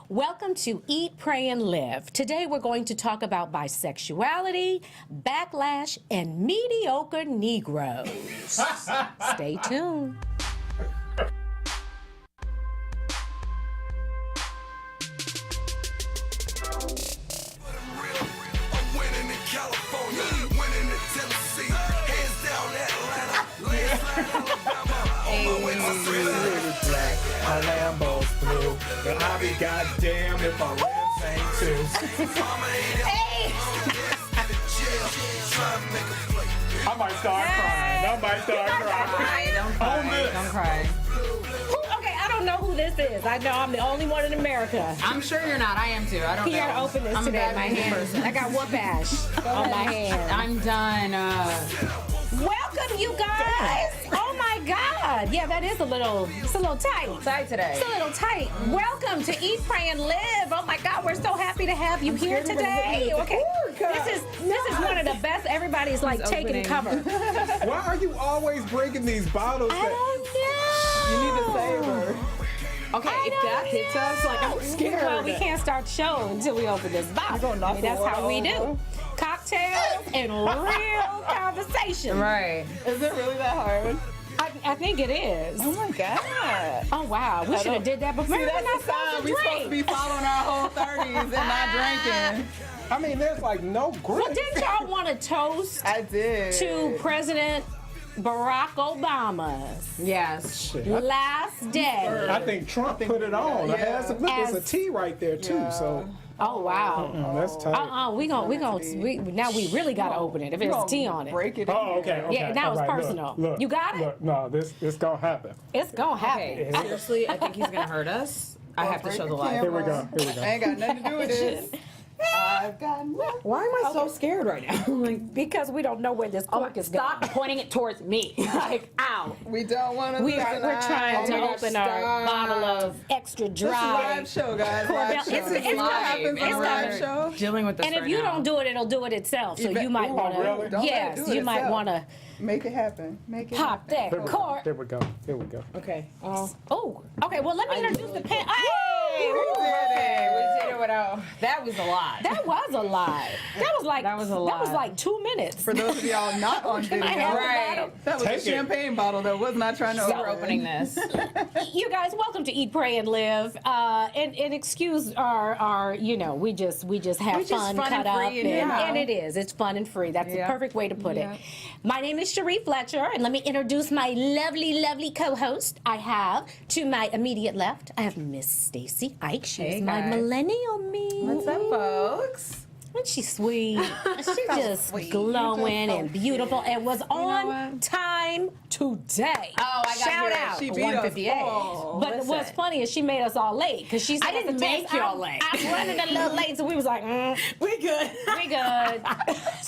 Welcome to Eat, Pray, and Live. Today we're going to talk about bisexuality, backlash, and mediocre Negroes. Stay tuned. My Lambo's blue, and I'll be goddamn if I rims ain't too. Hey! I might start crying. Don't cry. Okay, I don't know who this is. I know I'm the only one in America. I'm sure you're not. I am too. I don't know. You gotta open this I'm today, my hand. person. I got whoop ash on my hand. I'm done. Welcome, you guys. Oh my God. Yeah, that is a little tight. Tight today. It's a little tight. Welcome to Eat, Pray, and Live. Oh my God, we're so happy to have you here today. Okay, this is one of the best. Everybody's like taking cover. Why are you always bringing these bottles? I don't know. You need to save her. Okay, if that hits us, like I'm scared. Well, we can't start the show until we open this box. I mean, that's how we do. Cocktails and real conversation. Right. Is it really that hard? I think it is. Oh my God. Oh wow, we should have did that before. See, that's the sign. We're supposed to be following our whole 30s and not drinking. I mean, there's like no grip. Well, didn't y'all want to toast I did. to President Barack Obama's Yes. last day? I think Trump put it on. Yeah. Look, there's a T right there too. Yeah. So Oh wow. that's tight. Now we really gotta open it if there's a T on it. Break it. Oh, okay. Yeah, now it's All right, personal. Look, You got it? Look, no, this gonna happen. It's gonna happen. Okay. Seriously, I think he's gonna hurt us. I have to show the light. Here we go. I ain't got nothing to do with this. I've got nothing. Why am I so scared right now? Like, Because we don't know where this cork is going. stop pointing it towards me. Like, ow. We don't want to. We're trying to open our stop. bottle of extra This is a dry. live show, guys. Corbell. Live show. It's This is what live. happens It's on a live coming. show. Dealing with this And if right you now. don't do it, it'll do it itself. So you might Ooh, want to. really? Don't let it Yes, do it you might itself. want to Make it happen. Make it pop that cork. There we go. Here we go. Okay. Oh, okay. Well, let me introduce the pan. Hey, We did We it. did it without. That was a lot. that was a lot. That was like That was a That was lot. like 2 minutes. For those of y'all not on video, I have the Right. bottle? that was Take a it. champagne bottle that was not trying to So open. we're opening this. You guys, welcome to Eat, Pray, and Live. And excuse our we just have just fun, fun cut and up, free and, and it is. It's fun and free. That's the Yeah. perfect way to put Yeah. it. My name is Cherie Fletcher, and let me introduce my lovely co-host. I have to my immediate left, I have Miss Stacy Ike. She's Hey, my guys. millennial me. What's up, folks? Isn't she sweet? She's just sweet. glowing You're so and beautiful, and was on what? time today. Oh, I got Shout here. out. She beat us 158. all. But what's funny is she made us all late because she said I didn't at the make test, y'all late. I'm running a little late, so we was like, We good. we good.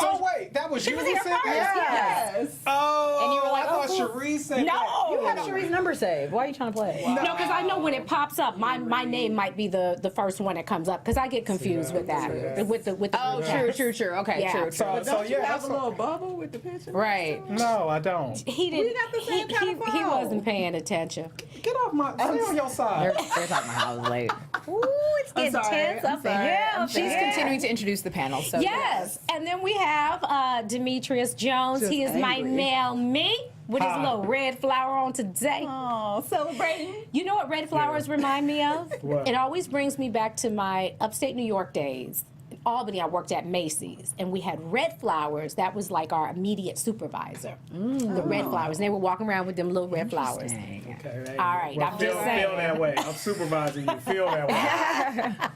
Oh wait, that was She you was who here said first, that? Yes. Oh, And you were like, I thought oh, cool. Cherie said No. that. You have Cherie's number saved. Why are you trying to play? No, because I know when it pops up, my name might be the first one that comes up because I get confused with that. With the Oh, true. Okay, Yeah. true. So Don't you yeah, have that's a little bubble with the picture? Right. No, I don't. He didn't. We got the same kind of he phone. wasn't paying attention. Get off my. Stay on your side. They're talking about how I was late. Ooh, it's I'm getting sorry. tense I'm up in sorry. here. I'm up in She's here. continuing to introduce the panel. So Yes, and then we have Demetrius Jones. Just He is my angry. male me with his Hi. little red flower on today. Oh, celebrating. You know what red flowers remind me of? What? It always brings me back to my upstate New York days. In Albany, I worked at Macy's, and we had red flowers. That was like our immediate supervisor. The red flowers, and they were walking around with them little red flowers. Okay, there you All go. right, Well, I'm just saying. feel that way. I'm supervising you. Feel that way.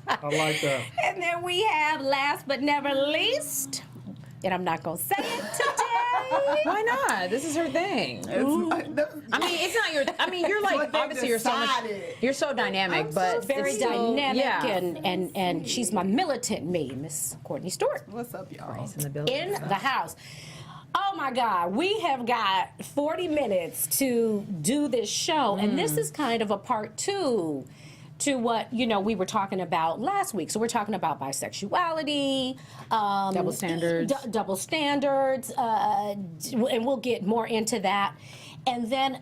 I like that. And then we have, last but never least, and I'm not gonna say it today. Why not? This is her thing. I mean, it's not your. I mean, you're like what they obviously you're so much. decided. You're so dynamic, but Very it's still- dynamic, yeah. and she's my militant me, Miss Courtney Stewart. What's up, y'all? in the building. In the house. Oh my God, we have got 40 minutes to do this show, and this is kind of a part two to what we were talking about last week. So we're talking about bisexuality, Double standards. double standards, and we'll get more into that. And then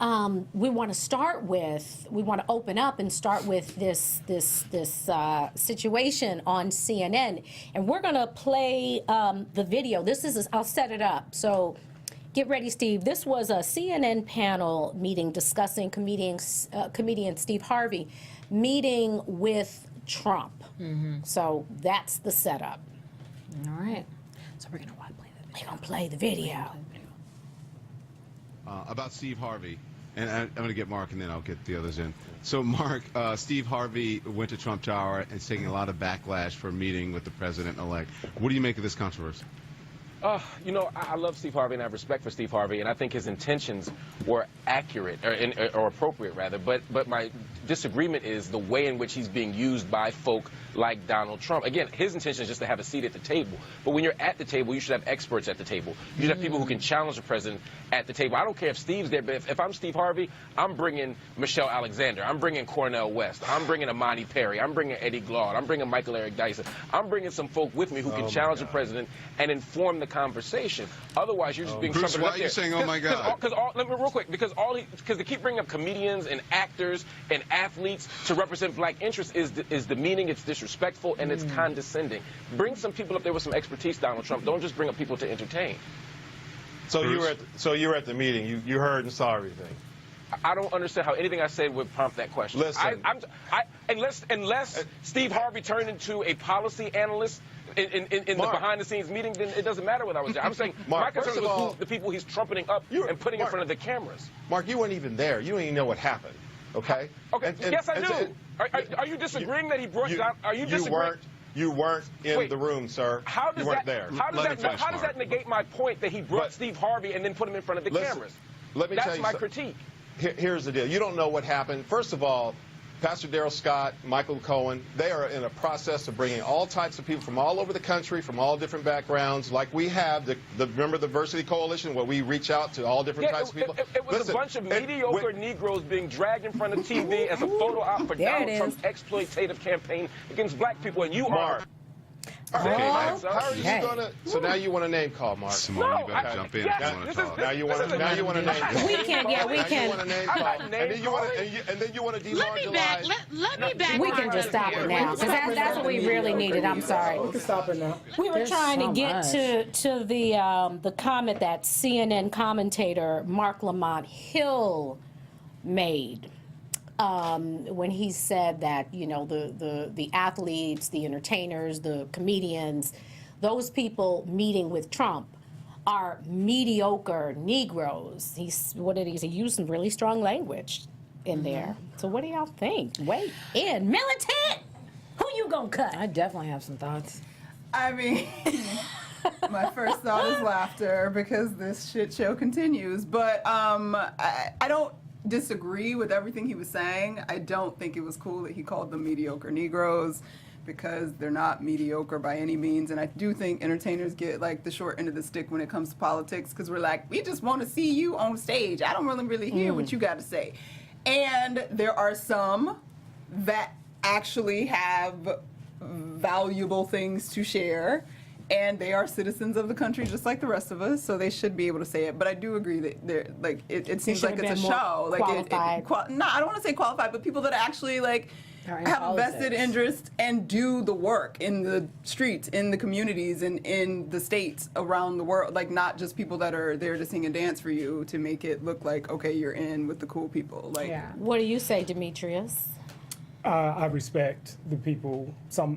we want to open up and start with this situation on CNN, and we're going to play the video. I'll set it up. So get ready, Steve. This was a CNN panel meeting discussing comedian Steve Harvey meeting with Trump. So that's the setup. All right. So we're going to play the video. We're going to play the video. About Steve Harvey, and I'm going to get Mark and then I'll get the others in. So Mark, Steve Harvey went to Trump Tower and is taking a lot of backlash for meeting with the president-elect. What do you make of this controversy? You know, I love Steve Harvey and I have respect for Steve Harvey, and I think his intentions were accurate or appropriate rather. But my disagreement is the way in which he's being used by folk like Donald Trump. Again, his intention is just to have a seat at the table. But when you're at the table, you should have experts at the table. You should have people who can challenge the president at the table. I don't care if Steve's there, but if I'm Steve Harvey, I'm bringing Michelle Alexander. I'm bringing Cornel West. I'm bringing Amani Perry. I'm bringing Eddie Glaude. I'm bringing Michael Eric Dyson. I'm bringing some folk with me who can challenge the president and inform the conversation. Otherwise, you're just being Bruce, trumped why up are you there. saying, oh my God? Let me real quick, because they keep bringing up comedians and actors and athletes to represent black interests is demeaning, it's disrespectful, and it's condescending. Bring some people up there with some expertise, Donald Trump. Don't just bring up people to entertain. So you were at the meeting. You heard and saw everything. I don't understand how anything I said would prompt that question. Listen. Unless Steve Harvey turned into a policy analyst in the behind-the-scenes meeting, then it doesn't matter what I was there. I'm saying Mark, my concern first of was all, the people he's trumpeting up and putting in front of the cameras. Mark, you weren't even there. You don't even know what happened. Okay? Okay. Yes, I do. Are you disagreeing that he brought down? Are you disagreeing? You weren't in the room, sir. You weren't there. How does that negate my point that he brought Steve Harvey and then put him in front of the cameras? Let me tell That's you my critique. Here's the deal. You don't know what happened. First of all, Pastor Darrell Scott, Michael Cohen, they are in a process of bringing all types of people from all over the country, from all different backgrounds, like we have. Remember the Diversity Coalition, where we reach out to all different types of people? It was a bunch of mediocre Negroes being dragged in front of TV as a photo op for Donald Trump's exploitative campaign against black people, and you are... Okay, how are you gonna? So now you want a name call, Mark? Simone, you better jump in if you want to talk. Now you want a name call. We can, yeah, we can. You want a name call, and then you want to demarginalize. Let me back. We can just stop it now, because that's what we really needed. I'm sorry. We can stop it now. We were trying to get to the comment that CNN commentator Mark Lamont Hill made. When he said that, you know, the athletes, the entertainers, the comedians, those people meeting with Trump are mediocre Negroes. He used some really strong language in there. So what do y'all think? Wait in. Militant! Who you gonna cut? I definitely have some thoughts. I mean, my first thought is laughter because this shit show continues. But I don't disagree with everything he was saying. I don't think it was cool that he called them mediocre Negroes, because they're not mediocre by any means. And I do think entertainers get like the short end of the stick when it comes to politics, because we're like, we just want to see you on stage. I don't really hear what you got to say. And there are some that actually have valuable things to share, and they are citizens of the country just like the rest of us, so they should be able to say it. But I do agree that they're like it seems like it's a show. Like no, I don't want to say qualified, but people that actually like have a vested interest and do the work in the streets, in the communities, and in the states around the world. Like not just people that are there to sing and dance for you to make it look like, okay, you're in with the cool people. Like, What do you say, Demetrius? I respect the people.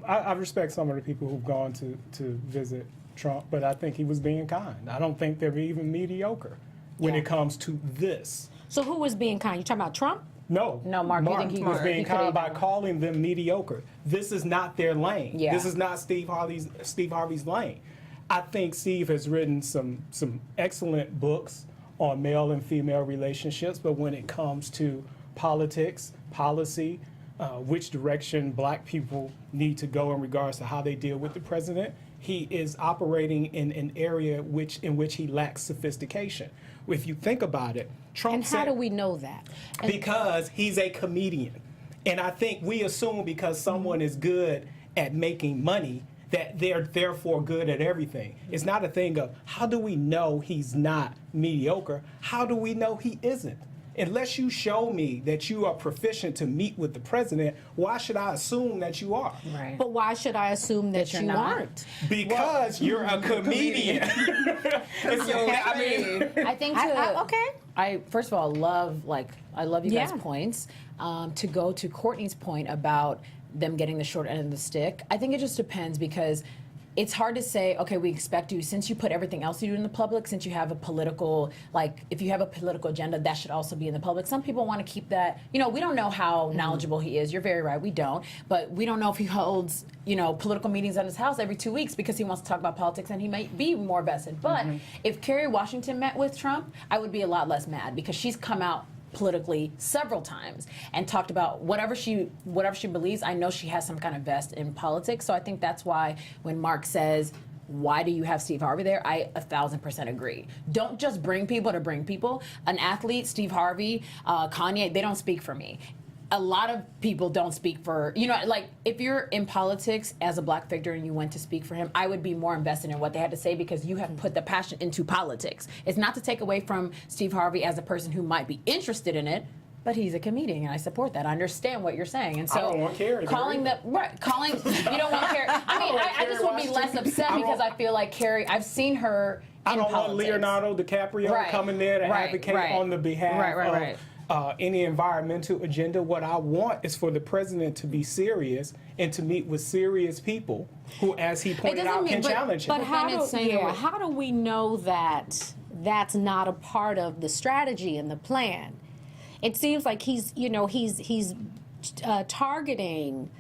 I respect some of the people who've gone to visit Trump, but I think he was being kind. I don't think they're even mediocre when it comes to this. So who was being kind? You talking about Trump? No, Mark, you think he was being kind by calling them mediocre. This is not their lane. Yeah. This is not Steve Harvey's lane. I think Steve has written some excellent books on male and female relationships, but when it comes to politics, policy, which direction black people need to go in regards to how they deal with the president, he is operating in an area in which he lacks sophistication. If you think about it, Trump And how do we know that? because he's a comedian. And I think we assume because someone is good at making money that they're therefore good at everything. It's not a thing of how do we know he's not mediocre? How do we know he isn't? Unless you show me that you are proficient to meet with the president, why should I assume that you are? Right. But why should I assume that you're you not? aren't? Because you're a comedian. I think to, Okay. I first of all love I love you guys' Yeah. points. To go to Courtney's point about them getting the short end of the stick, I think it just depends because it's hard to say, okay, we expect you, since you put everything else you do in the public, since you have a political, if you have a political agenda, that should also be in the public. Some people want to keep that, we don't know how knowledgeable he is. You're very right, we don't. But we don't know if he holds, political meetings at his house every 2 weeks because he wants to talk about politics and he might be more vested. But if Kerry Washington met with Trump, I would be a lot less mad because she's come out politically several times and talked about whatever she believes. I know she has some kind of vest in politics, so I think that's why when Mark says, why do you have Steve Harvey there? I 1,000% agree. Don't just bring people to bring people. An athlete, Steve Harvey, Kanye, they don't speak for me. A lot of people don't speak for, if you're in politics as a black figure and you went to speak for him, I would be more invested in what they had to say because you have put the passion into politics. It's not to take away from Steve Harvey as a person who might be interested in it, but he's a comedian and I support that. I understand what you're saying. And so I don't want Kerry you don't want Kerry. I just would be less upset because I feel like Kerry, I've seen her in I don't want politics. Leonardo DiCaprio coming there to advocate on the behalf of any environmental agenda. What I want is for the president to be serious and to meet with serious people who, as he pointed out, can challenge him. But how do we know that that's not a part of the strategy and the plan? It seems like he's targeting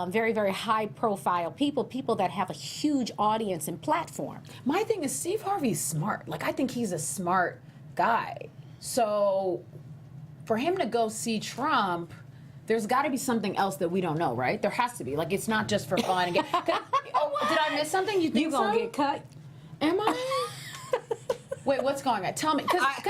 very, very high-profile people that have a huge audience and platform. My thing is Steve Harvey's smart. I think he's a smart guy. So for him to go see Trump, there's got to be something else that we don't know, right? There has to be. It's not just for fun. Did I miss something? You think You gonna get cut? Am I? Wait, what's going on? Tell me, because I would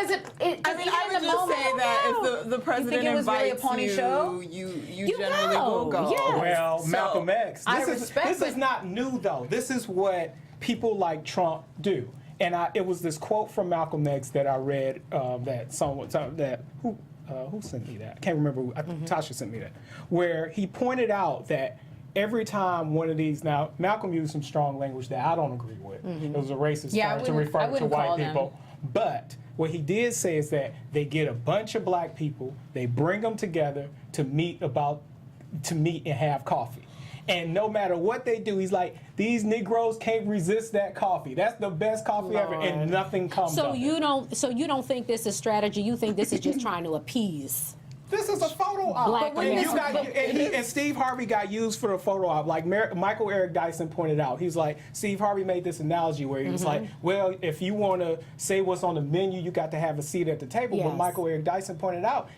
just say that if the president it was really a invites pony you, show? you generally will go. Yeah. Well, So, Malcolm X. This is not new, though. This is what people like Trump do. And it was this quote from Malcolm X that I read who sent me that? I can't remember. Tasha sent me that. Where he pointed out that every time one of these, now Malcolm used some strong language that I don't agree with. It was a racist term to refer to white people. But what he did say is that they get a bunch of black people, they bring them together to meet and have coffee. And no matter what they do, he's like, these Negroes can't resist that coffee. That's the best coffee ever, and nothing comes of it. So you don't think this is strategy? You think this is just trying to appease? This is a photo op. And Steve Harvey got used for a photo op. Like Michael Eric Dyson pointed out, he's like, Steve Harvey made this analogy where he was like, well, if you want to say what's on the menu, you got to have a seat at the table. Yes. But Michael Eric Dyson pointed out,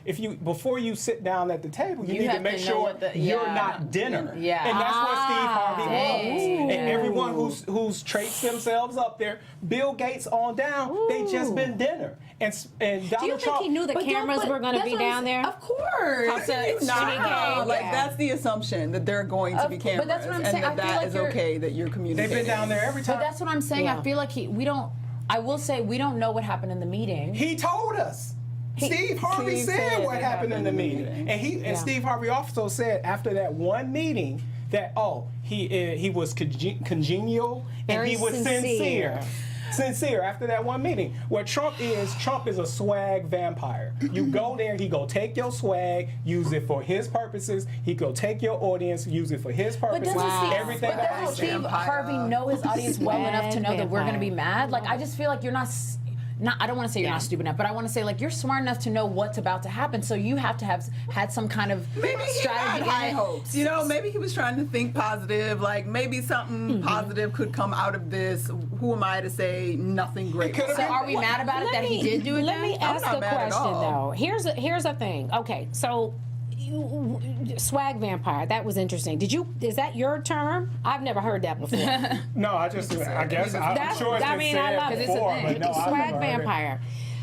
before you sit down at the table, you need to make sure you're not dinner. Yeah. And that's what Steve Harvey was. Ooh. And everyone who's traced themselves up there, Bill Gates on down, they just been dinner. And Donald Do you think Trump, he knew the cameras were going to be down there? Of course. It's not. That's the assumption that they're going to be cameras. But that's what I'm saying. And that is okay that you're communicating. they've been down there every time. But that's what I'm saying. I feel like I will say we don't know what happened in the meeting. He told us. Steve Harvey said what happened in the meeting. And Steve Harvey also said after that one meeting that, he was congenial and Very he was sincere. Sincere after that one meeting. What Trump is a swag vampire. You go there, he go take your swag, use it for his purposes. He go take your audience, use it for his purposes. But doesn't Steve Harvey know his audience well enough to know that we're going to be mad? I just feel like you're not. I don't want to say you're not stupid enough, but I want to say you're smart enough to know what's about to happen. So you have to have had some kind of strategy. He had high hopes. Maybe he was trying to think positive. Maybe something positive could come out of this. Who am I to say nothing great? So are we mad about it that he did do it? Let me ask a question though. Here's a thing. Okay, so. Swag vampire. That was interesting. Is that your term? I've never heard that before. No, I guess I'm sure it's been said before, but no, swag vampire.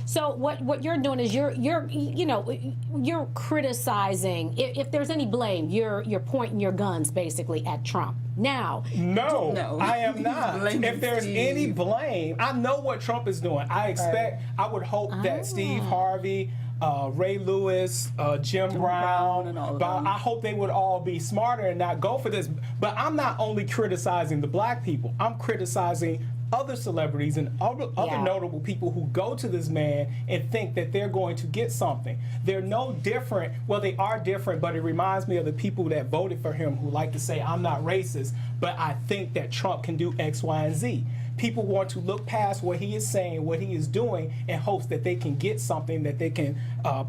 So what you're doing is you're criticizing. If there's any blame, you're pointing your guns basically at Trump. Now, No, I am not. Blaming If there's Steve. any blame, I know what Trump is doing. I would hope that Steve Harvey, Ray Lewis, Jim Brown, and all of but them. I hope they would all be smarter and not go for this. But I'm not only criticizing the black people, I'm criticizing other celebrities and other Yeah. notable people who go to this man and think that they're going to get something. They're no different. Well, they are different, but it reminds me of the people that voted for him who like to say, I'm not racist, but I think that Trump can do X, Y, and Z. People want to look past what he is saying, what he is doing, in hopes that they can get something, that they can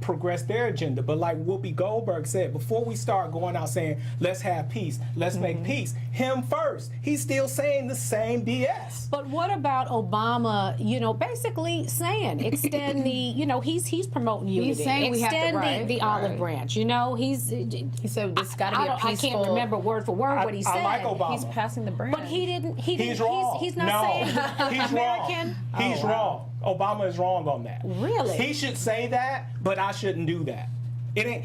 progress their agenda. But like Whoopi Goldberg said, before we start going out saying, let's have peace, let's make peace, him first. He's still saying the same BS. but what about Obama? Basically saying extend the. He's promoting unity. He's saying we have to- extend right, the olive right. branch. He He said it's got to be a I peaceful. can't remember word for word what he said. I like Obama. He's passing the brand. But he didn't. He's wrong. He's not no, saying he's American. wrong. He's wrong. Obama is wrong on that. Really? He should say that, but I shouldn't do that. It ain't.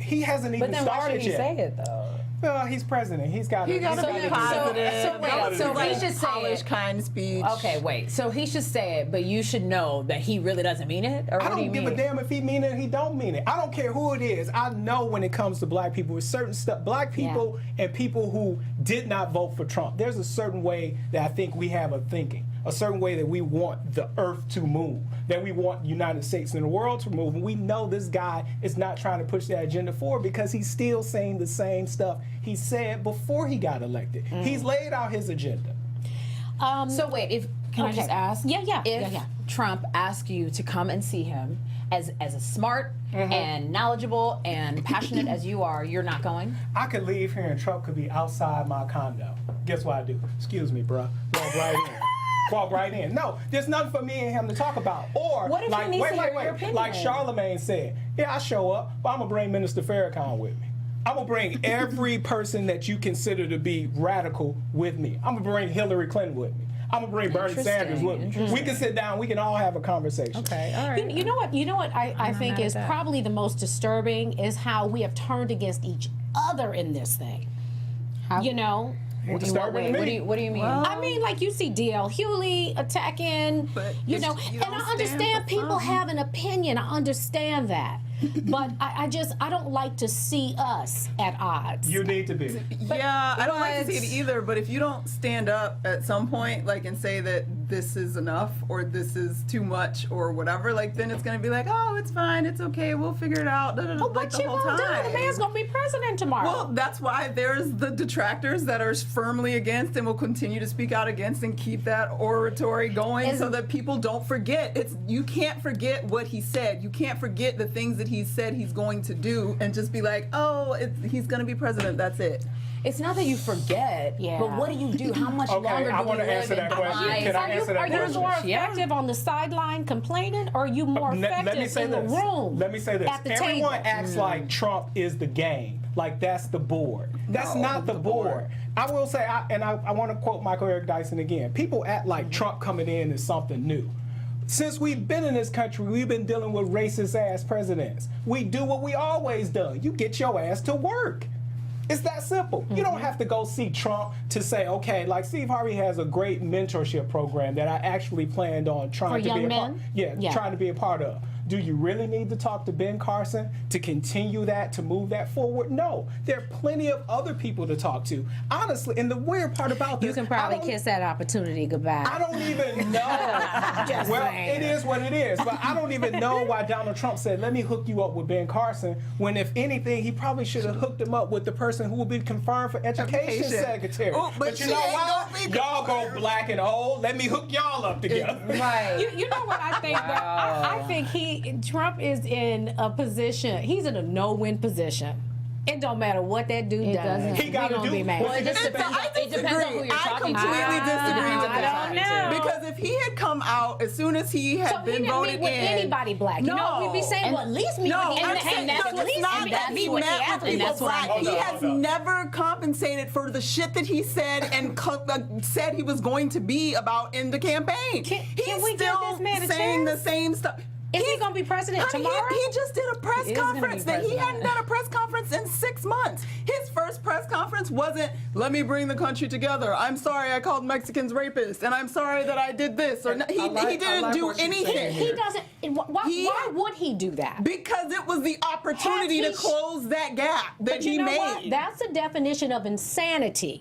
He hasn't even But then why started should he yet. say it though? Well, he's president. He's got to. He gotta be positive. So he should say Polish, it. kind speech. Okay, wait. So he should say it, but you should know that he really doesn't mean it? Or I what do you don't give mean? a damn if he mean it or he don't mean it. I don't care who it is. I know when it comes to black people, with certain stuff, black people and people who did not vote for Trump, there's a certain way that I think we have of thinking, a certain way that we want the earth to move, that we want the United States and the world to move. And we know this guy is not trying to push that agenda forward because he's still saying the same stuff he said before he got elected. He's laid out his agenda. So wait, can I just ask? Yeah. If Trump asked you to come and see him, as a smart and knowledgeable and passionate as you are, you're not going? I could leave here and Trump could be outside my condo. Guess what I do? Excuse me, bruh. Walk right in. Walk right in. No, there's nothing for me and him to talk about. Or, What if he needs to hear your opinion? like Charlemagne said, yeah, I show up, but I'm going to bring Minister Farrakhan with me. I'm going to bring every person that you consider to be radical with me. I'm going to bring Hillary Clinton with me. I'm going to bring Bernie Sanders with me. We can sit down, we can all have a conversation. Okay, all right. You know what I think is probably the most disturbing is how we have turned against each other in this thing. Ain't disturbing to me. What do you mean? I mean, like you see D.L. Hewley attacking, But you it's- know, you and don't I understand stand for people fun. have an opinion. I understand that. But I don't like to see us at odds. You need to be. Yeah, I don't like to what- see it either, but if you don't stand up at some point, like, and say that this is enough or this is too much or whatever, like, then it's going to be like, oh, it's fine, it's okay, we'll figure it out, But like what the you whole gonna time. do? The man's gonna be president tomorrow. Well, that's why there's the detractors that are firmly against and will continue to speak out against and keep that oratory going so that people don't forget. You can't forget what he said. You can't forget the things that he said he's going to do and just be like, oh, he's going to be president. That's it. It's not that you forget, Yeah. but what do you do? How much Okay, longer I do wanna you live answer that and question. die? Can I answer that are you question? more Yeah. effective on the sideline complaining, or are you more effective in the room? Let me say this. At the Everyone table? acts like Trump is the game, like that's the board. That's No, not the board. I will say, I want to quote Michael Eric Dyson again. People act like Trump coming in is something new. Since we've been in this country, we've been dealing with racist ass presidents. We do what we always done. You get your ass to work. It's that simple. You don't have to go see Trump to say, okay, like Steve Harvey has a great mentorship program that I actually planned on trying For to be young a part. men? Yeah, trying to be a part of. Do you really need to talk to Ben Carson to continue that, to move that forward? No. There are plenty of other people to talk to. Honestly, and the weird part about this, You can probably kiss that opportunity goodbye. I don't even know. Just Well, saying. it is what it is. But I don't even know why Donald Trump said, let me hook you up with Ben Carson, when if anything, he probably should have hooked him up with the person who will be confirmed for education secretary. Oh, but you she know ain't what? gonna be Y'all go confirmed. black and old. Let me hook y'all up together. Right. You know what I think? I think Trump is in a position. He's in a no-win position. It don't matter what that dude does. doesn't. He got to gonna do. be mad. Well, it just depends. It depends on who you're I talking to. completely disagree with I that. don't know. Because if he had come out as soon as he had So he been didn't voted meet with in, anybody black. You know, we'd be saying, well, at least meet no, with the I'm independent. saying That's no, at it's least not that meet he with the met with athletes. people that's what I'm black. He thinking. has Hold up. never compensated for the shit that he said and said he was going to be about in the campaign. Can He's we give still this man a saying the chance? same stuff. Is he gonna be president Honey, tomorrow? He just did a press He is gonna be conference that he president. hadn't done a press conference in 6 months. His first press conference wasn't, let me bring the country together. I'm sorry I called Mexicans rapists, and I'm sorry that I did this. Or he I didn't like do what you're saying anything. here. He doesn't. Why would he do that? Because it was the opportunity to Has he- close that gap that But you he know made. what? That's a definition of insanity.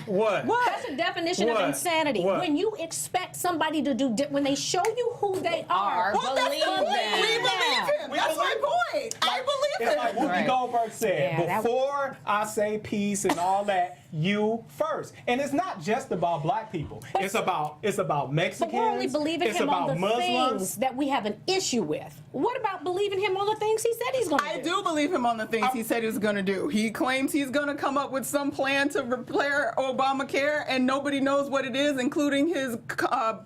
What? That's a definition of What? insanity. What? When you expect somebody to do, when they show you who they are, Well, that's the Believe point. them. We believe him. We That's my believe- point. I believe It's him. like Whoopi Right. Goldberg said, Yeah, that- before I say peace and all that, you first. And it's not just about black people. It's about Mexicans. but we're only believing it's him about on the Muslims. things that we have an issue with. What about believing him on the things he said he's going to I do believe him on the things he said he was going to do. He claims he's going to come up with some plan to repair Obamacare, and nobody knows what it is, including his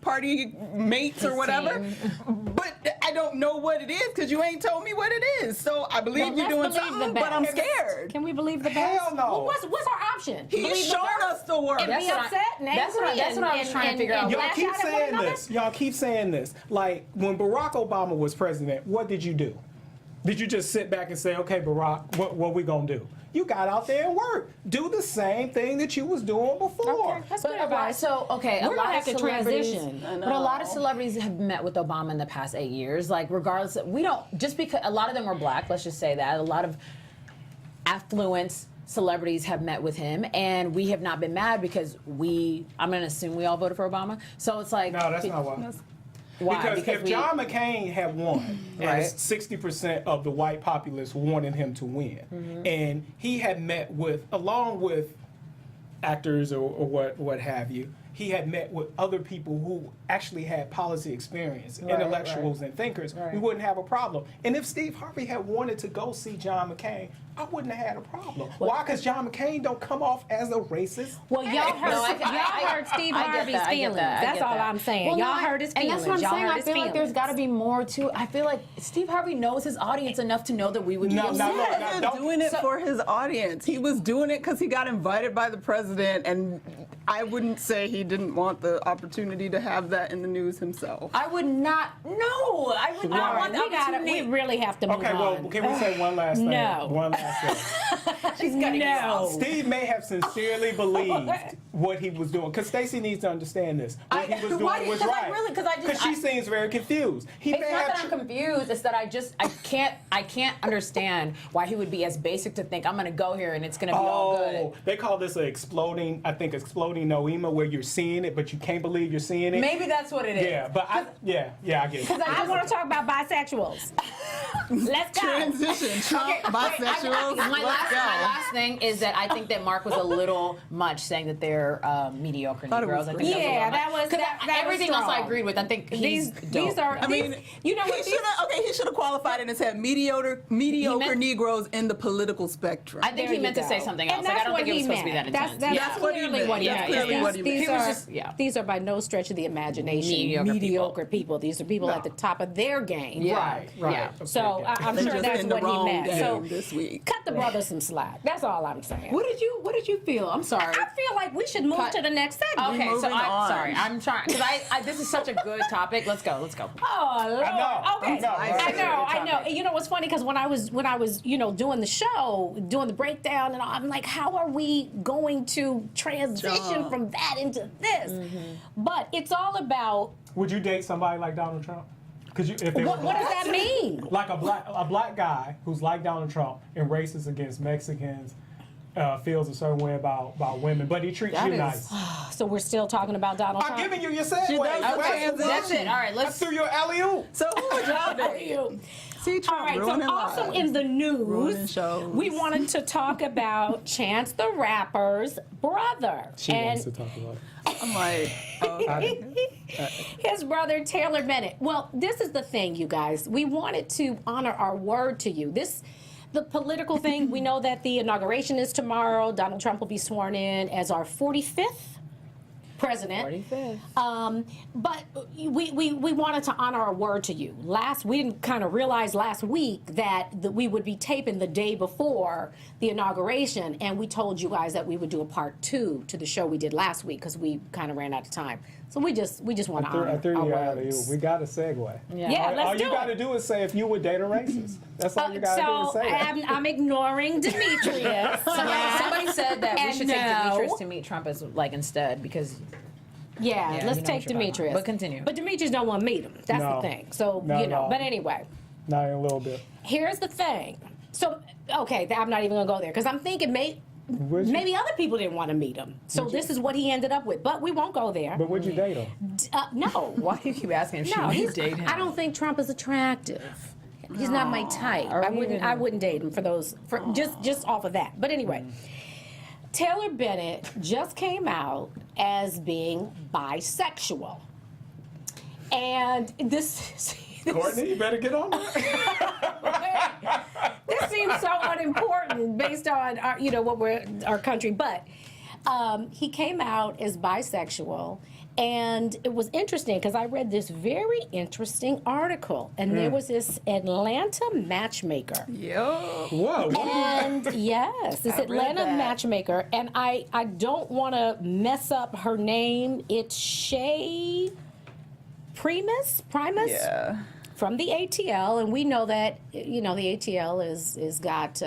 party mates or whatever. But I don't know what it is because you ain't told me what it is. So I believe Well, you're let's doing believe something, the but I'm best. scared. Can we believe the best? Hell no. Well, what's our option? He's Believe the shown worst? us the work. And That's be what I- upset and that's what I- angry that's what I was trying to figure out. Y'all lash keep out at one saying another? this. Y'all keep saying this. Like, when Barack Obama was president, what did you do? Did you just sit back and say, okay, Barack, what we gonna do? You got out there and worked. Do the same thing that you was doing before. Okay, that's But good a lot, advice. so okay, We're a gonna lot have of to celebrities, transition. but a lot of celebrities have met with Obama in the past 8 years. Like, regardless, we don't just because a lot of them were black. Let's just say that a lot of affluent celebrities have met with him, and we have not been mad because I'm going to assume we all voted for Obama. So it's like No, that's not why. why? Because if John McCain had won, Right. and 60% of the white populace wanted him to win, and he had met with, along with actors or what have you, he had met with other people who actually had policy experience, intellectuals and thinkers, we wouldn't have a problem. And if Steve Harvey had wanted to go see John McCain, I wouldn't have had a problem. Why? Because John McCain don't come off as a racist. Well, y'all heard, No, y'all heard Steve I get Harvey's that, I get feelings. that, I That's get all that. I'm saying. Well, no, Y'all heard his and feelings. that's what I'm Y'all saying. heard I his feel like there's feelings. got to be more to. I feel like Steve Harvey knows his audience enough to know that we would be No, upset. no, He no, wasn't don't- doing it for his audience. He was doing it because he got invited by the president, and I wouldn't say he didn't want the opportunity to have that in the news himself. I would not. No, I would not All right, want the we gotta. We opportunity. really have to move Okay, well, on. can we say one last thing? No. One last thing. She's gonna No. Steve may have sincerely believed what he was doing, because Stacey needs to understand this. What he was why- doing was 'cause I right. really- 'cause I just- Because she I- seems very confused. He It's may not have that I'm confused. It's that I can't understand why he would be as basic to think I'm gonna go here and it's gonna be all good. Oh, they call this exploding noema, where you're seeing it, but you can't believe you're seeing it. Maybe that's what it is. Yeah, but I get it. I want to talk about bisexuals. Let's go. Transition, Trump, bisexuals. My let's go. last thing is that I think that Mark was a little much saying that they're mediocre Thought it Negroes. was I great. think Yeah, that was a little much. 'Cause that was everything else I strong. agreed with. I think he's These dope. are. I mean, you know he what? should have. He should have qualified it and said mediocre meant- Negroes in the political spectrum. I think There he you meant to go. say something And else. Like, I that's don't what think it was he supposed to be that meant. intense. That's That's what he clearly meant. what he That's meant. clearly what he meant. These He was are, just- yeah. these are by no stretch of the imagination Mediocre mediocre people. These are people No. at the top of their game. Yeah. Right. Yeah. So I'm They're sure just that's in the what he wrong meant. So game this week. cut the brother some slack. That's all I'm saying. What did you feel? I'm sorry. I feel like we should move Cut. to the next segment. Okay, so moving I'm on. sorry. I'm trying because I this is such a good topic. Let's go. Oh Lord. know. Okay. I know. You know what's funny? Because when I was doing the show, doing the breakdown, and I'm like, how are we going to transition from that into this? But it's all about Would you date somebody like Donald Trump? Because if they what were does that mean? like a black guy who's like Donald Trump and racist against Mexicans, feels a certain way about women, but he treats That you is- nice. So we're still talking about Donald I'm Trump. giving you your segue. That's it. All right, I let's. threw your alley-oop. So who would y'all How are date? you? See, All Trump right, so ruining also lives. in the Ruining news, shows. we wanted to talk about Chance the Rapper's brother. She and wants to talk about it. I'm like, oh, his brother Taylor Bennett. Well, this is the thing, you guys. We wanted to honor our word to you. the political thing, we know that the inauguration is tomorrow. Donald Trump will be sworn in as our 45th president. 45th. But we wanted to honor our word to you. We didn't kind of realize last week that we would be taping the day before the inauguration, and we told you guys that we would do a part 2 to the show we did last week because we kind of ran out of time. So we just want to honor I threw our you out of you. words. We got a segue. Yeah, let's all do you got to it. do is say if you would date a racist. That's all you got to do is say that. I'm ignoring Demetrius. Somebody said that we And should take no. Demetrius to meet Trump as instead because Yeah, Yeah, let's you know take what you're talking Demetrius. about. But continue. But Demetrius don't want to meet him. That's No. the thing. So, Not at all. but anyway, Not in a little bit. here's the thing. So, okay, I'm not even going to go there because I'm thinking Would you? maybe other people didn't want to meet him. So this is what he ended up with. But we won't go there. But would you date him? No. why do you keep asking if she No, would date him? I don't think Trump is attractive. He's not my type. I wouldn't date him for just off of that. But anyway, Taylor Bennett just came out as being bisexual. And this Courtney, you better get on that. this seems so unimportant based on our country, but he came out as bisexual, and it was interesting because I read this very interesting article, and there was this Atlanta matchmaker. Yo. Whoa. And yes, this Atlanta that. matchmaker, and I don't want to mess up her name. It's Shay Primus Yeah. from the ATL, and we know that the ATL is got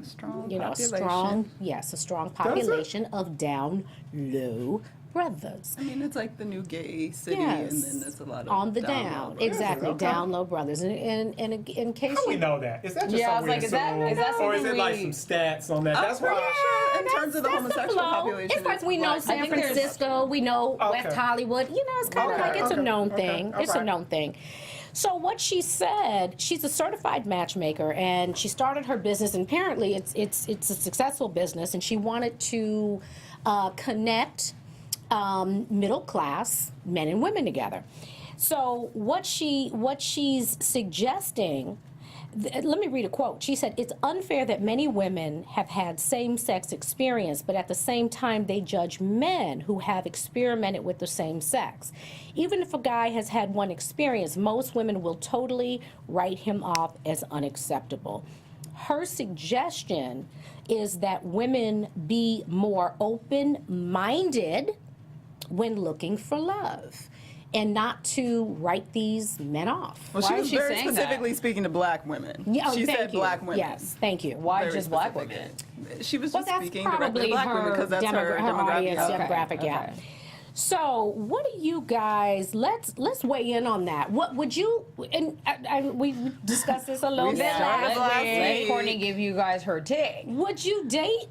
Strong a strong population of down low brothers. I mean, it's like the new gay city, Yes. and then there's a lot of On the low down, brothers. exactly, Okay. down low brothers, and in case How do we you know that? Is that just Yeah, I was something like, we is that- assume? is that or is something it like we- some stats on that? That's pretty why. sure in terms of the that's homosexual flow. population. It's like we know black. San I think there's- Francisco, we know Okay. West Hollywood. It's kind of Okay, like it's a okay, known okay, thing. all It's a right. known thing. So what she said, she's a certified matchmaker, and she started her business. And apparently, it's a successful business, and she wanted to connect middle class men and women together. So what she's suggesting. Let me read a quote. She said, "It's unfair that many women have had same-sex experience, but at the same time they judge men who have experimented with the same sex. Even if a guy has had one experience, most women will totally write him off as unacceptable." Her suggestion is that women be more open-minded when looking for love, and not to write these men off. Well, Why she is was she very saying that? specifically speaking to black women. Yeah, she thank said you. black women. Yes, thank you. Why Very just black specific. women? She was Well, just that's speaking directly probably to black women her, because that's her audience demographic. demographic, yeah. Okay. So, what do you guys? Let's weigh in on that. What would you? And we discussed this a little We bit started last last week. Let Courtney give you guys her take. Would you date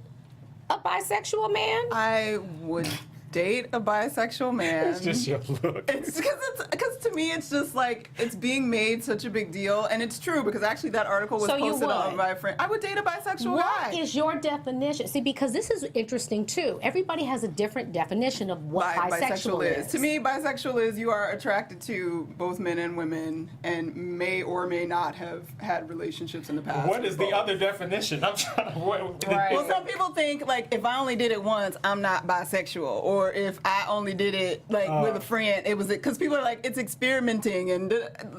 a bisexual man? I would date a bisexual man. It's just your look. It's because to me it's just like it's being made such a big deal, and it's true because actually that article was So you posted on would? my friend. I would date a bisexual What guy. is your definition? See, because this is interesting too. Everybody has a different definition of what bisexual is. To me, bisexual is you are attracted to both men and women and may or may not have had relationships in the past. What with is the both. other definition? I'm trying to. Right. Well, some people think like if I only did it once, I'm not bisexual, or if I only did it like with a friend, it was because people are like it's experimenting, and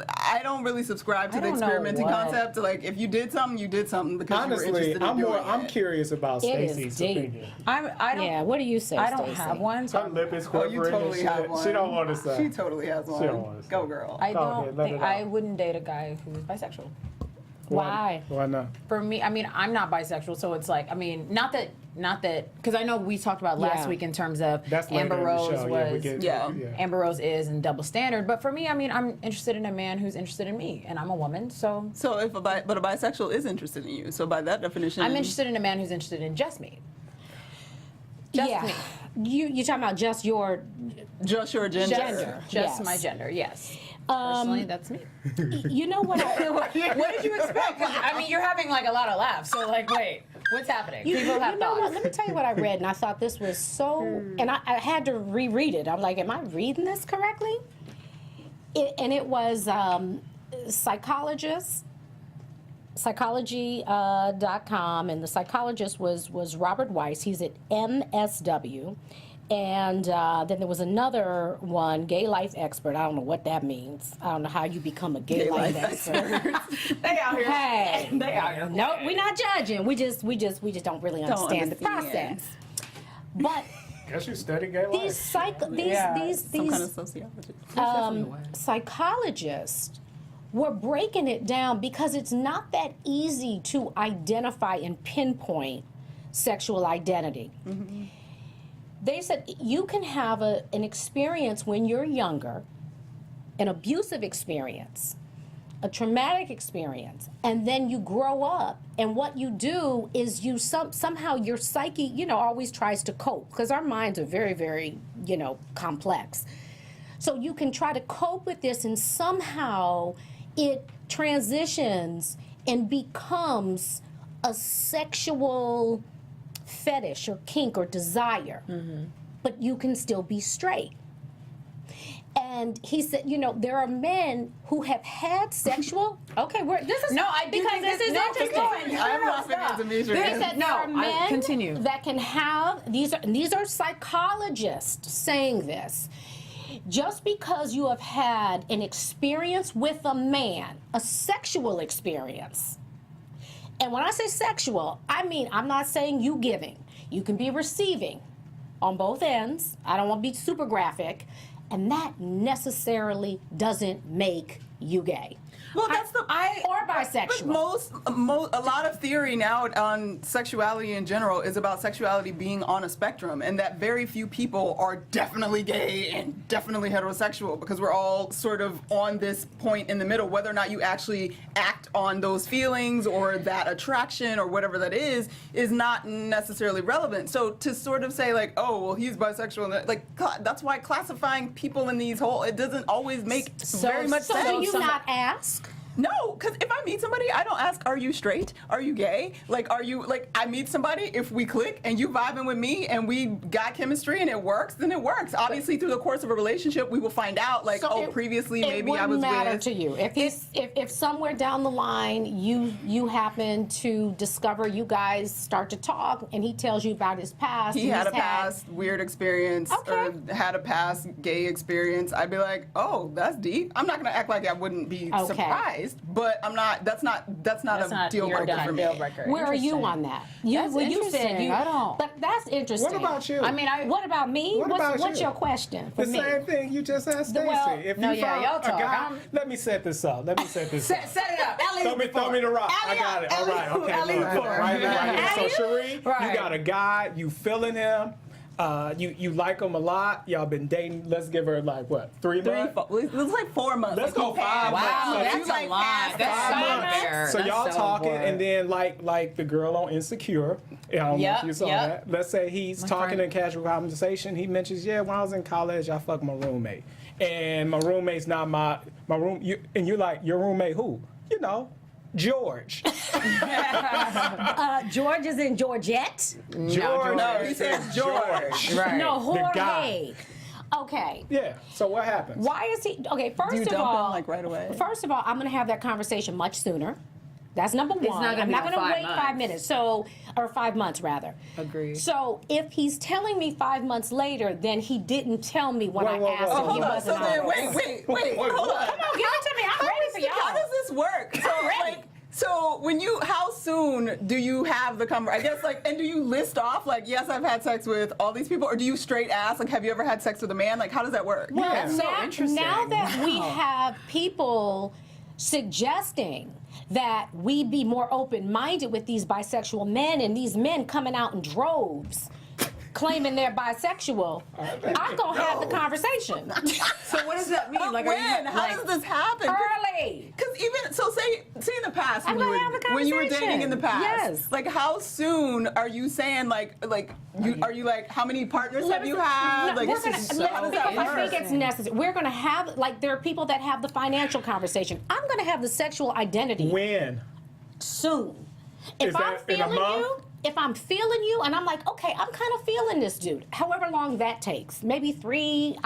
I don't really subscribe to I the don't know experimenting what. concept. Like if you did something, you did something because you were Honestly, interested in doing I'm it. curious about It is Stacey's deep. opinion. I don't. Yeah. What do you say, I don't Stacey? have one. So Her lip is Oh, quivering. you totally and have shit. one. She don't want to say. She totally has one. don't wanna say. Go girl. I Go don't ahead, let think it out. I wouldn't date a guy who is bisexual. Why? Why not? For me, I mean, I'm not bisexual, so it's like, I mean, not that, because I know we talked about last Yeah. week in terms of That's later Amber in the Rose show. Yeah, we was, get, Yeah. Amber Rose is and double standard, but for me, I mean, I'm interested in a man who's interested in me, and I'm a woman, so So if but a bisexual is interested in you. So by that definition, I'm interested in a man who's interested in just me. Just yeah. me. You talking about just your just your gender. Gender. Just Yes. my gender, yes. Personally, that's me. You know what? What did you expect? 'Cause, I mean, you're having like a lot of laughs, so like, wait, what's happening? People have you know what? thoughts. Let me tell you what I read, and I thought this was so. And I had to reread it. I'm like, am I reading this correctly? It was psychologist psychology.com, and the psychologist was Robert Weiss. He's at MSW. And then there was another one, gay life expert. I don't know what that means. I don't know how you become a gay life expert. They out here. Hey, They out here. no, we're not judging. We just don't really understand the process. But Guess you study gay these life. Some kind of sociology. psychologists were breaking it down because it's not that easy to identify and pinpoint sexual identity. They said you can have an experience when you're younger, an abusive experience, a traumatic experience, and then you grow up, and what you do is you somehow your psyche, always tries to cope, because our minds are very, very, complex. So you can try to cope with this, and somehow it transitions and becomes a sexual fetish or kink or desire, but you can still be straight. And he said, there are men who have had sexual. Okay, this is because this is interesting. I'm laughing at Demetria. He said there are men continue. that can have these are psychologists saying this. Just because you have had an experience with a man, a sexual experience. And when I say sexual, I mean, I'm not saying you giving. You can be receiving on both ends. I don't want to be super graphic. And that necessarily doesn't make you gay. Well, that's or bisexual. But a lot of theory now on sexuality in general is about sexuality being on a spectrum, and that very few people are definitely gay and definitely heterosexual, because we're all sort of on this point in the middle. Whether or not you actually act on those feelings or that attraction or whatever that is not necessarily relevant. So to sort of say like, oh, well, he's bisexual, like that's why classifying people in these it doesn't always make very much sense. So do you not ask? No, because if I meet somebody, I don't ask, are you straight? Are you gay? Like, are you, I meet somebody, if we click and you vibing with me and we got chemistry and it works, then it works. Obviously, through the course of a relationship, we will find out, previously maybe I was with. It wouldn't matter to you. If somewhere down the line you happen to discover you guys start to talk and he tells you about his past. He had a past weird experience or had a past gay experience, I'd be like, oh, that's deep. I'm not going to act like I wouldn't be surprised. But I'm not. That's not a deal breaker for me. Where are you on that? You said you. I don't. But that's interesting. What about you? I mean, what about me? What's your question for the me? same thing you just asked Stacey. Well, if no, you yeah, found y'all a talk. guy, let me set this up. Set it up. Throw me the rock. I got it. All right. Okay. Look, right here. So Cherie, you got a guy. You feeling him. You like him a lot. Y'all been dating. Let's give her 3 months. It was 4 months. Let's go 5 months. Wow, So that's a lot. That's so fair. So y'all That's so talking, bored. and then like the girl on Insecure. I don't know if you saw that. Let's say he's talking in casual conversation. He mentions, when I was in college, I fucked my roommate, and my roommate's not my room. And you're like, your roommate who? George. George is in Georgette. George. No, he said George. Right. No, The guy. Jorge. Okay. Yeah. So what happens? Why is he? Okay. Do you First of dump all, him right away? First of all, I'm going to have that conversation much sooner. That's number one. not gonna I'm be not on going to 5 wait months. 5 minutes. Or 5 months rather. Agreed. So if he's telling me 5 months later, then he didn't tell me when I asked him. He Hold on. wasn't So then, honest. wait. Hold on. Come on, give it to me. I'm ready for y'all. How does this work? So how soon do you have the conversation? I guess and do you list off yes, I've had sex with all these people, or do you straight ask have you ever had sex with a man? How does that work? Well, Yeah. now that we have people suggesting that we be more open-minded with these bisexual men, and these men coming out in droves claiming they're bisexual, I'm going to have the conversation. So what does that mean? When? How does this happen? Early. Because even say in the past I'm gonna have a when you were conversation. dating in the past, Yes. how soon are you saying are you how many partners have you had? No, How does that I work? think it's necessary. We're going to have, there are people that have the financial conversation. I'm going to have the sexual identity When? soon. If Is I'm that in a feeling month? you, if I'm feeling you and I'm like, okay, I'm kind of feeling this dude, however long that takes, maybe 3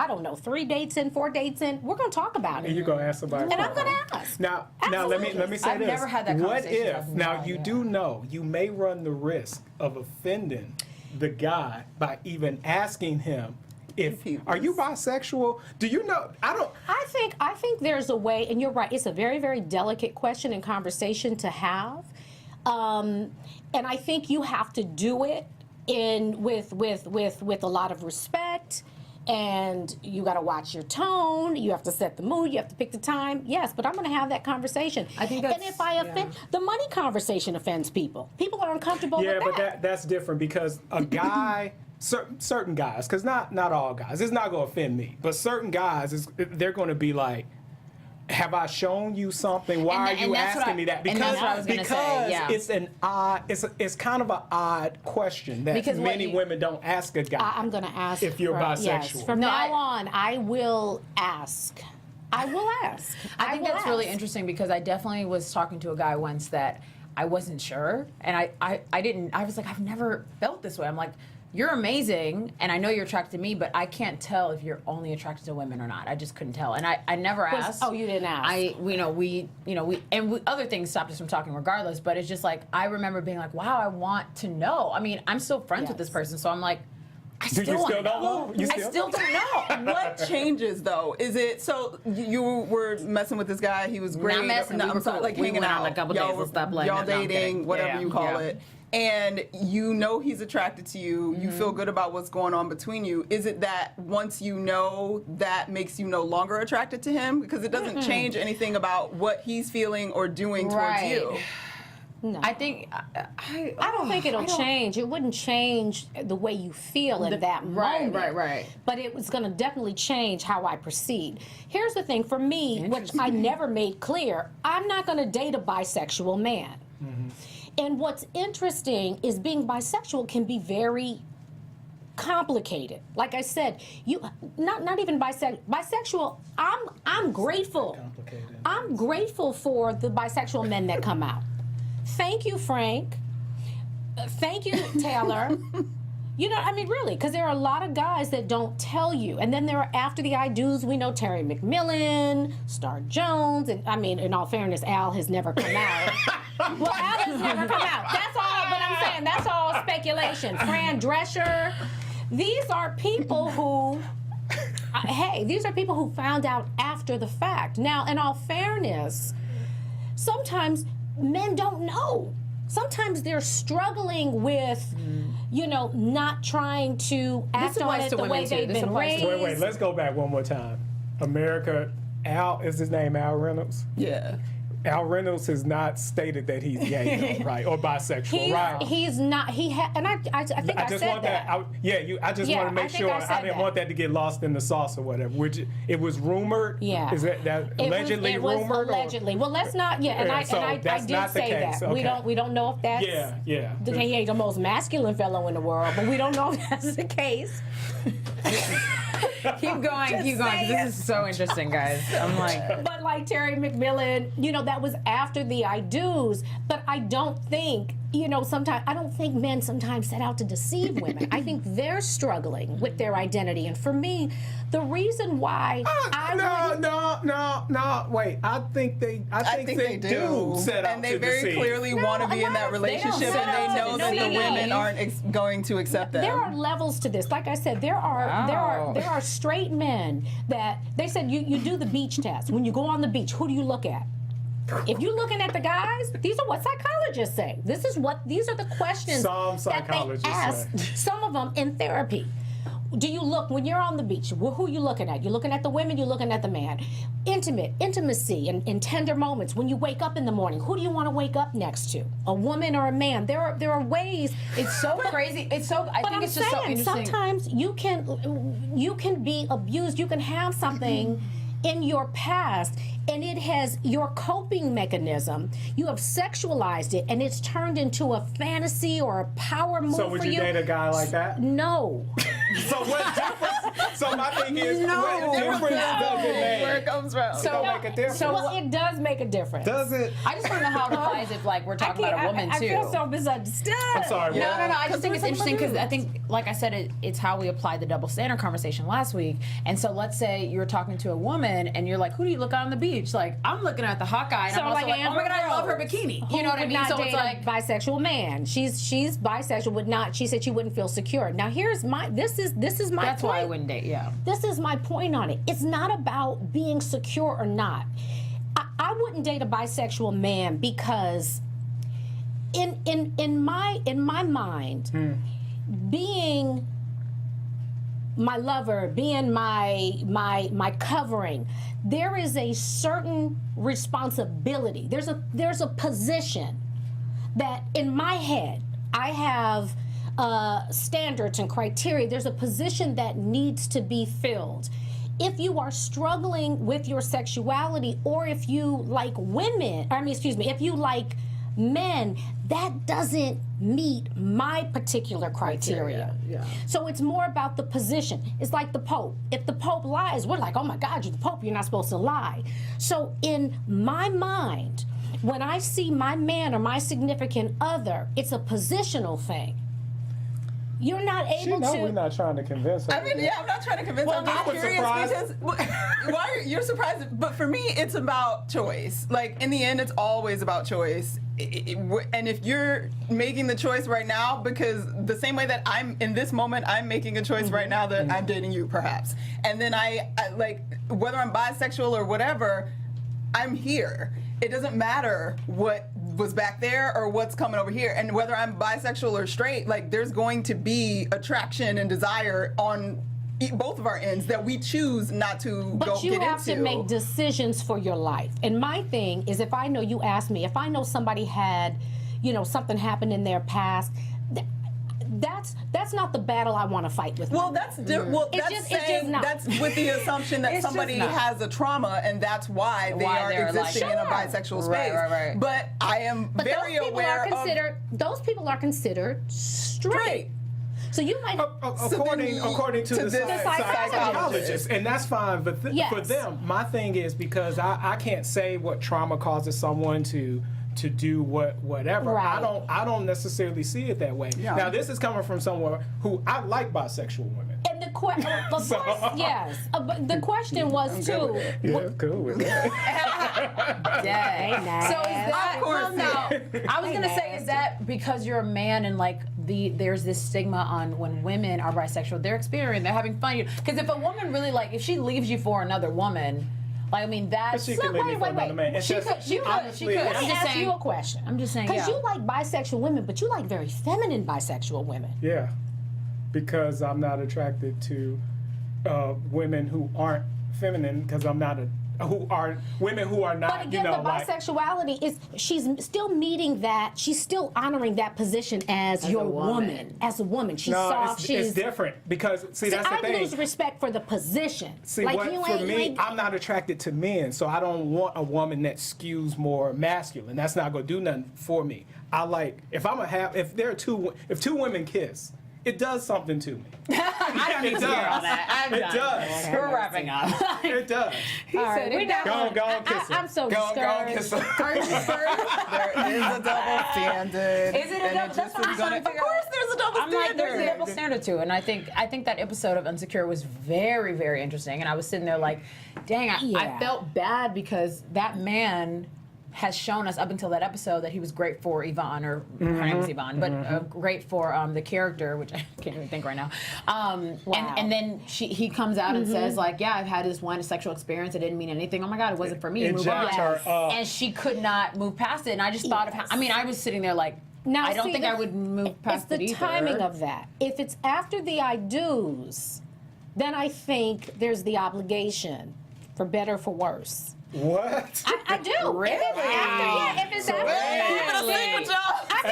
dates in, 4 dates in, we're going to talk about it. And you're going to ask somebody. And I'm going to ask. Now Absolutely. let me say I've this. never had that What conversation. if, I've now no you idea. do know, you may run the risk of offending the guy by even asking him, are you bisexual? Do you know? I think there's a way, and you're right, it's a very, very delicate question and conversation to have. And I think you have to do it with a lot of respect, and you got to watch your tone, you have to set the mood, you have to pick the time. Yes, but I'm going to have that conversation. I think and if I offend, the money conversation offends people. People are uncomfortable with that. Yeah, but that's different because a guy, certain guys, because not all guys, it's not going to offend me, but certain guys, they're going to be like, have I shown you something? Why are you asking me that? Because it's kind of an odd question that Because many women don't ask a guy. I'm going to ask if you're bisexual. Yes, from now on, I will ask. I will ask. I think that's really interesting because I definitely was talking to a guy once that I wasn't sure, and I was like, I've never felt this way. I'm like, you're amazing, and I know you're attracted to me, but I can't tell if you're only attracted to women or not. I just couldn't tell, and I never asked. Oh, you didn't ask. Other things stopped us from talking regardless. But it's just like I remember being like, wow, I want to know. I mean, I'm still friends with this person, so I'm like, I still don't know. I still don't know. What changes though? Is it so you were messing with this guy? He was great. Not messing. We were cool. Like We hanging went out. on a couple days and stuff like y'all that. No, I'm dating, kidding. whatever Yeah, you call yeah. it. And you know he's attracted to you. You feel good about what's going on between you. Is it that once you know that makes you no longer attracted to him? Because it doesn't change anything about what he's feeling or doing towards you. No. I think I don't think it'll change. It wouldn't change the way you feel in that moment. Right. But it was going to definitely change how I proceed. Here's the thing for me, which I never made clear, I'm not going to date a bisexual man. Mm-hmm. And what's interesting is being bisexual can be very complicated. Like I said, you not even bisexual. I'm grateful. I'm grateful for the bisexual men that come out. Thank you, Frank. Thank you, Taylor. You know, I mean, really, because there are a lot of guys that don't tell you. And then there are, after the I do's, we know Terry McMillan, Star Jones, and I mean, in all fairness, Al has never come out. Well, Al has never come out. That's all, but I'm saying that's all speculation. Fran Drescher. These are people who, these are people who found out after the fact. Now, in all fairness, sometimes men don't know. Sometimes they're struggling with, not trying to act on it the way they've been raised. Wait, let's go back one more time. America, Al, is his name Al Reynolds? Yeah. Al Reynolds has not stated that he's gay, though, right, or bisexual, right? He's not. And I think I just said want that. I just want to make sure I didn't want that to get lost in the sauce or whatever. Which it was rumored. Yeah. Is that allegedly rumored? Allegedly. Well, let's not. Yeah, and I did say that. Okay. We don't know if that's. Yeah. He ain't the most masculine fellow in the world, but we don't know if that's the case. Keep going. This is so interesting, guys. I'm like. But like Terry McMillan, that was after the I do's. But I don't think, sometimes, I don't think men sometimes set out to deceive women. I think they're struggling with their identity. And for me, the reason why No, wait. I think they do set out and they to very deceive. clearly want to be in that relationship, and they know that the women aren't going to accept them. There are levels to this. Like I said, there are straight men that they said you do the beach test. When you go on the beach, who do you look at? If you're looking at the guys, these are what psychologists say. These are the questions Some that psychologists they ask. say. Some of them in therapy. Do you look, when you're on the beach, who are you looking at? You're looking at the women, you're looking at the man. Intimacy and tender moments. When you wake up in the morning, who do you want to wake up next to? A woman or a man? There are ways. It's so crazy. I think it's just so interesting. Sometimes you can be abused. You can have something in your past, and it has your coping mechanism. You have sexualized it, and it's turned into a fantasy or a power move for you. So would you date a guy like that? No. So what difference? So my thing is, No. what difference does it make? Where it comes from. It don't make a difference. Well, it does make a difference. Does it? I just want to know how it applies if like we're talking about a woman I too. feel so misunderstood. I'm sorry. No, what? no, no. I just think it's we're interesting because I talking think, like I said, it's how we apply the double standard conversation last week. And so let's say you're talking to a woman and you're like, who do you look at on the beach? Like, I'm looking at the Hawkeye and So I'm also like, oh Amber my God, I love her Rose, bikini. who You know what I would mean? not So date it's like, a bisexual man. She's bisexual, would not. She said she wouldn't feel secure. Now here's my. This is my. that's point. why I wouldn't date, yeah. This is my point on it. It's not about being secure or not. I wouldn't date a bisexual man because in my mind, being my lover, being my covering, there is a certain responsibility. There's a position that in my head I have standards and criteria. There's a position that needs to be filled. If you are struggling with your sexuality, or if you like women, if you like men, that doesn't meet my particular criteria. Yeah. So it's more about the position. It's like the Pope. If the Pope lies, we're like, oh my God, you're the Pope, you're not supposed to lie. So in my mind, when I see my man or my significant other, it's a positional thing. You're not She able know to. we're not trying to convince her. I mean, yeah, I'm not trying to convince. Well, I'm just I was curious surprised. because why you're surprised, but for me, it's about choice. Like in the end, it's always about choice. And if you're making the choice right now, because the same way that I'm in this moment, I'm making a choice right now that I'm dating you, perhaps, and then I like whether I'm bisexual or whatever, I'm here. It doesn't matter what was back there or what's coming over here, and whether I'm bisexual or straight, like there's going to be attraction and desire on both of our ends that we choose not to But go you get have into. to make decisions for your life. And my thing is, if I know, you asked me, if I know somebody had, something happened in their past, that's not the battle I want to fight with. Well, that's well, It's that's just- it's saying just not. that's with the assumption that It's just somebody not. has a trauma and that's why they Why are they're like- existing in a Sure. bisexual Right, space. right. But I am But very aware of those people are considered straight. straight. So you might. According to to the this psychologist, and that's fine. But Yes. for them, my thing is because I can't say what trauma causes someone to do whatever. Right. I don't necessarily see it that way. Yeah. Now this is coming from someone who I like bisexual women. And the question, of course, yes. But the question was too. Yeah, cool with that. Dang. So is that, Of course. well, no, I was gonna say, is that because you're a man and like there's this stigma on when women are bisexual, they're experiencing, they're having fun. Because if a woman really if she leaves you for another woman, like I mean that's. She could leave me for another man. It's She just- could. She honestly, could. Let I'm me just ask saying. you a question. I'm just saying. Because Yeah. you like bisexual women, but you like very feminine bisexual women. Yeah, because I'm not attracted to women who aren't feminine. Because I'm not women who are not. But again, the like, bisexuality is she's still meeting that. She's still honoring that position as your a woman. woman. As a woman, she's no, soft. it's She's different because see that's the I thing. lose respect for the position. See, like what, you for ain't, me, you ain't, I'm not attracted to men, so I don't want a woman that skews more masculine. That's not gonna do nothing for me. I like if if two women kiss, it does something to me. I don't need to hear all that. I'm It done. does. We're wrapping up. It does. all right, we're not Go on, gonna- go on, kiss her. I'm so Go discouraged. kiss her. Are you sure? There is a double standard. Is it a and double? That's what I'm trying to Of figure course, out. there's a double I'm standard. like, there's a double standard too, and I think that episode of Insecure was very, very interesting. And I was sitting there like, dang, I Yeah. felt bad because that man has shown us up until that episode that he was great for Yvonne, or her name is Yvonne, but great for the character, which I can't even think right now. Wow. And then he comes out and says like, yeah, I've had this one sexual experience. It didn't mean anything. Oh my God, it wasn't for me. It Move on. jacked her up. And she could not move past it. And I just thought of how, I mean, I was sitting there like, Now, I don't see, think I would move past it's the it either. timing of that. If it's after the I do's, then I think there's the obligation, for better or for worse. What? I do. Really? If it's after, if it's after the fact, then-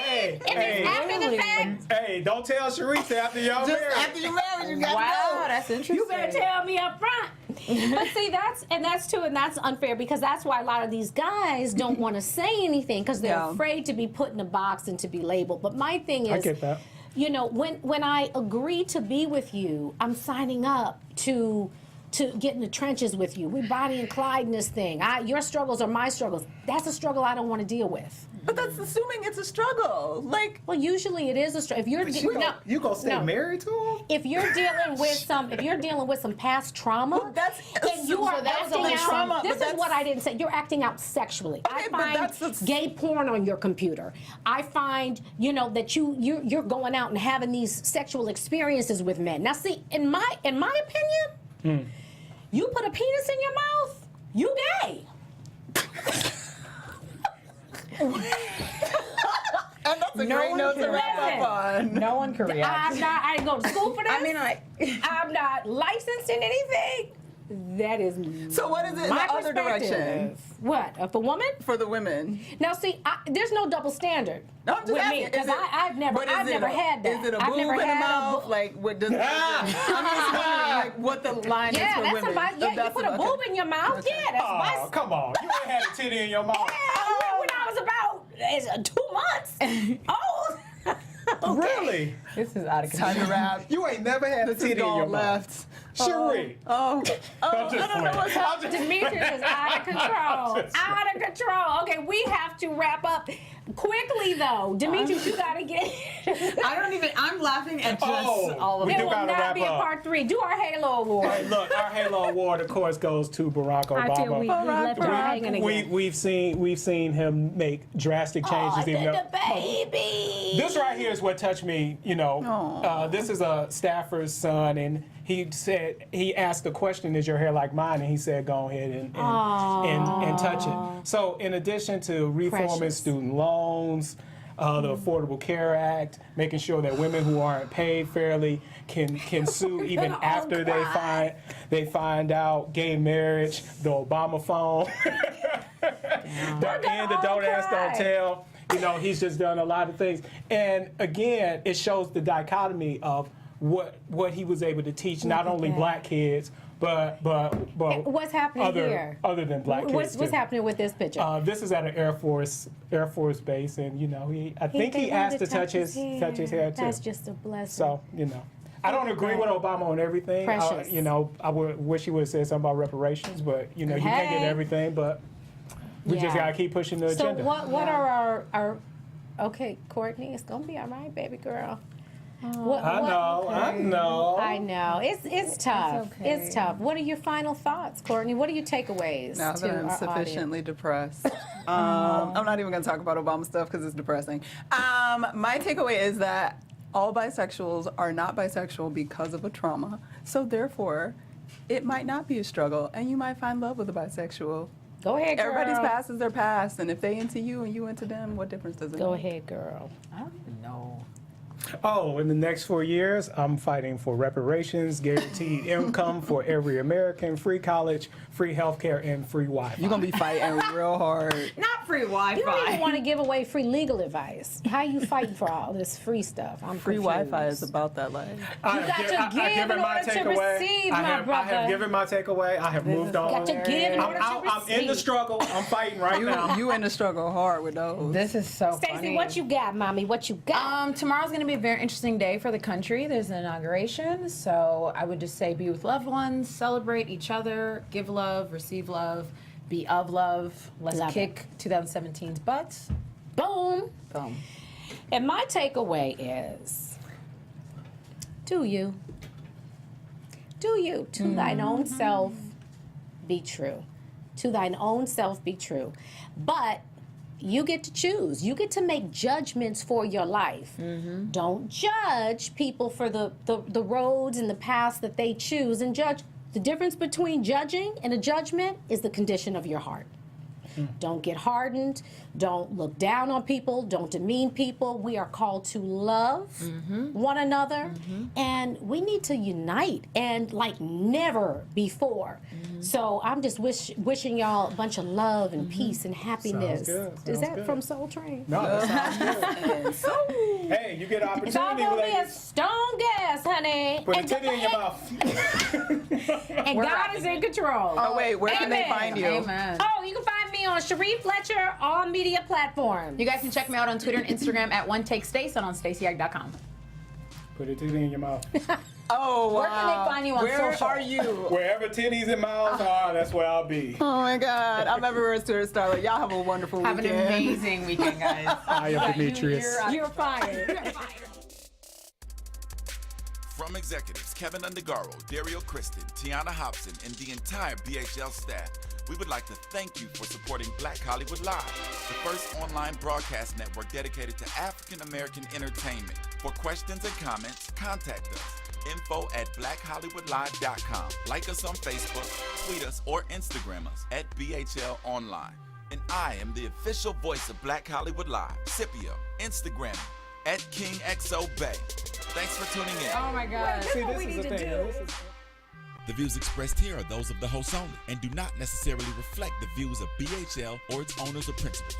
Hey, if it's after the fact, hey, don't tell Sharice after y'all married. After you're married, you got Wow, that's interesting. you better tell me up front. But see, that's unfair, because that's why a lot of these guys don't want to say anything, because they're Yeah. afraid to be put in a box and to be labeled. But my thing is, I get that. you know, when I agree to be with you, I'm signing up to get in the trenches with you. We Bonnie and Clyde in this thing. Your struggles are my struggles. That's a struggle I don't want to deal with. But that's assuming it's a struggle. Like, Well, usually it is a struggle. If you're You gonna stay married to him? if you're dealing with some past trauma, Well, that's- and you are so that's acting only out. trauma, This but is that's- what I didn't say. You're acting out sexually. I Okay, but find that's gay porn on your computer. I find that you're going out and having these sexual experiences with men. Now, see, in my opinion, you put a penis in your mouth, you gay. and that's a great note to wrap up on. No one can react. I didn't go to school for this. I mean, I'm not licensed in anything. That is So what is it in my the other perspective. direction? What? Of a woman? For the women. Now, see, there's no double standard No, I'm just with asking. me because is it- I've never but is it had that. Is it a I've boob never in the had mouth? Like, what does? I'm just wondering, like, what the line is Yeah, for that's women. you put a boob in your mouth. Okay. Yeah, that's Oh, my. come on. You ain't had a titty in your mouth. Yeah, when I was about 2 months old. Okay. Really? This is out of Time control. to wrap. You ain't never had a This titty is in your all mouth. left. Cherie. Oh, I'm just I don't know playing. what's happening. Demetrius is out of control. Just- Out of control. Okay, we have to wrap up quickly, though. Demetrius, you gotta get. I'm laughing at just all of we There do will gotta not wrap be a up. part 3. Do our Halo Award. Hey, look, our Halo Award, of course, goes to Barack Obama. I feel we left her hanging again. We've seen him make drastic changes. Oh, even the though- baby. This right here is what touched me. This is a staffer's son, and he asked the question, "Is your hair like mine?" And he said, "Go ahead and touch it." So, in addition to reforming Precious. student loans, the Affordable Care Act, making sure that women who aren't paid fairly can sue even after they find out, gay marriage, the Obama phone, the don't ask, don't tell. He's just done a lot of things. And again, it shows the dichotomy of what he was able to teach not only black kids, but What's happening here? other than black kids. What's too. happening with this picture? This is at an Air Force base, and I think he They asked wanted to touch his hair too. That's just a blessing. So I don't agree with Obama on everything. Precious. I wish he would have said something about reparations, but you can't get everything. But we just Yeah. gotta keep pushing the So agenda. what are our okay, Courtney, it's gonna be all right, baby girl. I know. I know. It's tough. okay. It's tough. What are your final thoughts, Courtney? What are your takeaways Now to that I'm our sufficiently depressed. I'm not even going to talk about Obama stuff because it's depressing. My takeaway is that all bisexuals are not bisexual because of a trauma. So therefore, it might not be a struggle, and you might find love with a bisexual. Go ahead, girl. Everybody's past is their past, and if they into you and you into them, what difference does it Go make? ahead, girl. I don't even know. Oh, in the next 4 years, I'm fighting for reparations, guaranteed income for every American, free college, free healthcare, and free Wi-Fi. You're going to be fighting real hard. Not free You don't even Wi-Fi. want to give away free legal advice. How you fighting for all this free stuff? I'm Free confused. Wi-Fi is about that life. I You got to give in order to receive, I my have brother. given my takeaway. I have moved on. Got to give in order to I'm in the receive. struggle. I'm fighting right now. You in the struggle hard with those. This is so Stacey, funny. what you got, mommy? What you got? Tomorrow's going to be a very interesting day for the country. There's an inauguration, so I would just say be with loved ones, celebrate each other, give love, receive love, be of love. Let's Love kick 2017's butts. Boom. Boom. And my takeaway is, do you to thine own self be true. To thine own self be true. But you get to choose. You get to make judgments for your life. Don't judge people for the roads and the paths that they choose, and judge. The difference between judging and a judgment is the condition of your heart. Don't get hardened. Don't look down on people. Don't demean people. We are called to love one another. And we need to unite and like never before. So I'm just wishing y'all a bunch of love and peace and happiness. good. Is Sounds that good. from Soul Train? No, that sounds good. Hey, you get an It's all opportunity, gonna be a ladies. stone gas, honey. Put a And titty in your mouth. And God is in control. Oh, wait, where can they Amen. find you? Amen. Oh, you can find me on Cherie Fletcher, all media platforms. You guys can check me out on Twitter and Instagram at OneTakeStace and on StaceyEgg.com. Put a titty in your mouth. Oh, wow. Where can they find you on Where social? are you? Wherever titties and mouths are, that's where I'll be. Oh my God. I'm everywhere, Stuart Starlet. Y'all have a wonderful Have an weekend. amazing weekend, guys. I am Demetrius. You're fired. From executives Kevin Undergaro, Dario Kristen, Tiana Hobson, and the entire BHL staff, we would like to thank you for supporting Black Hollywood Live, the first online broadcast network dedicated to African American entertainment. For questions and comments, contact us. info@blackhollywoodlive.com. Like us on Facebook, tweet us, or Instagram us at BHL Online. And I am the official voice of Black Hollywood Live, Scipio, Instagram me at KingXOBay. Thanks for tuning in. Oh my God. See, this is the thing. The views expressed here are those of the host only and do not necessarily reflect the views of BHL or its owners or principals.